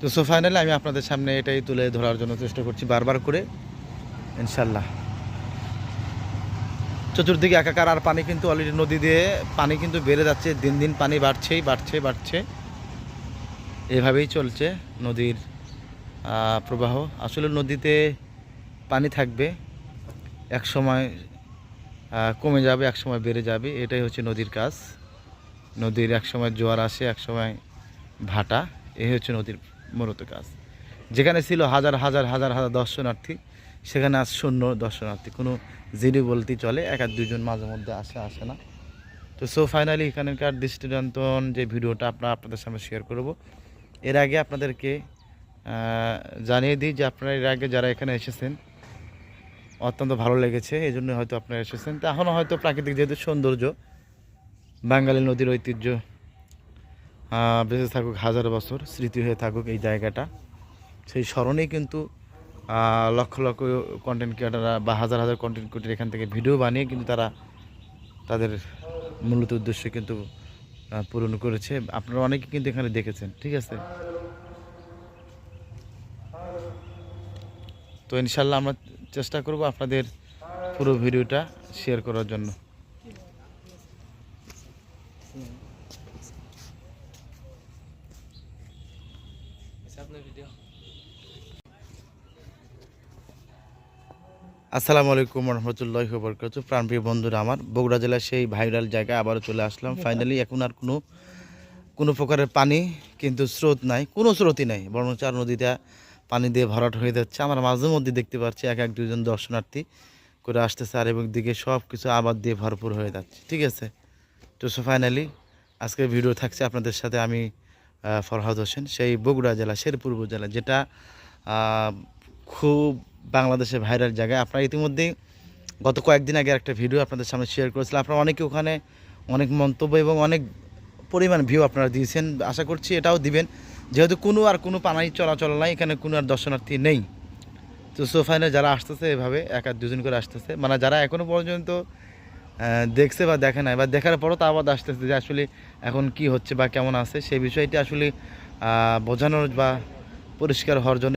তো so finally আমি আপনাদের সামনে এটাই তুলে ধরার জন্য চেষ্টা করছি বারবার করে, ইনশাল্লাহ। চতুর্দিকে একাকার, আর পানি কিন্তু অলরেডি নদী দিয়ে পানি কিন্তু বেড়ে যাচ্ছে, দিন দিন পানি বাড়ছেই, বাড়ছে। এভাবেই চলছে নদীর প্রবাহ। আসলে নদীতে পানি থাকবে, এক সময় কমে যাবে, এক সময় বেড়ে যাবে, এটাই হচ্ছে নদীর কাজ। নদীর এক সময় জোয়ার আসে, এক সময় ভাটা, এই হচ্ছে নদীর মূলত কাজ। যেখানে ছিল হাজার হাজার হাজার হাজার দর্শনার্থী, সেখানে আজ শূন্য দর্শনার্থী, কোনো জিডি বলতেই চলে, এক আর দুজন মাঝে মধ্যে আসে না। তো সো ফাইনালি এখানকার দৃষ্টিনন্দন যে ভিডিওটা আপনাদের সামনে শেয়ার করব। এর আগে আপনাদেরকে জানিয়ে দিই যে আপনারা এর আগে যারা এখানে এসেছেন অত্যন্ত ভালো লেগেছে, এই জন্য হয়তো আপনারা এসেছেন। তো এখনও হয়তো প্রাকৃতিক যেহেতু সৌন্দর্য, বাঙালি নদীর ঐতিহ্য বেঁচে থাকুক, হাজার বছর স্মৃতি হয়ে থাকুক এই জায়গাটা, সেই স্মরণেই কিন্তু লক্ষ লক্ষ কন্টেন্ট ক্রিয়েটাররা বা হাজার হাজার কন্টেন্ট ক্রিয়েটার এখান থেকে ভিডিও বানিয়ে কিন্তু তারা তাদের মূলত উদ্দেশ্য কিন্তু পূরণ করেছে। আপনারা অনেকে কিন্তু এখানে দেখেছেন, ঠিক আছে। তো ইনশাল্লাহ আমরা চেষ্টা করব আপনাদের পুরো ভিডিওটা শেয়ার করার জন্য। আসসালামু আলাইকুম রহমতুল্লাহি ওয়া বারাকাতুহু। প্রাণপ্রিয় বন্ধুরা, আমার বগুড়া জেলার সেই ভাইরাল জায়গায় আবারও চলে আসলাম ফাইনালি। এখন আর কোনো প্রকারের পানি কিন্তু স্রোত নাই, কোনো স্রোতই নাই, বরং চার নদীটা পানি দিয়ে ভরাট হয়ে যাচ্ছে। আমরা মাঝে মধ্যে দেখতে পাচ্ছি এক এক দুজন দর্শনার্থী করে আসতেছে, আর এবং দিকে সব কিছু আবাদ দিয়ে ভরপুর হয়ে যাচ্ছে, ঠিক আছে। তো সো ফাইনালি আজকের ভিডিও থাকছে আপনাদের সাথে আমি ফরহাদ হোসেন, সেই বগুড়া জেলা শেরপুর উপজেলা, যেটা খুব বাংলাদেশের ভাইরাল জায়গায়। আপনারা ইতিমধ্যেই গত কয়েকদিন আগে একটা ভিডিও আপনাদের সামনে শেয়ার করেছিলাম। আপনারা অনেকে ওখানে অনেক মন্তব্য এবং অনেক পরিমাণ ভিউ আপনারা দিয়েছেন, আশা করছি এটাও দিবেন, যেহেতু কোনো পানি চলাচল নাই, এখানে কোনো আর দর্শনার্থী নেই। তো সোফাইনে যারা আসতেছে এভাবে এক আর দুজন করে আসতেছে, মানে যারা এখনও পর্যন্ত দেখছে বা দেখে নাই বা দেখার পরও তা আবার আসতেছে যে আসলে এখন কি হচ্ছে বা কেমন আছে, সেই বিষয়টি আসলে বোঝানোর বা পরিষ্কার হওয়ার জন্য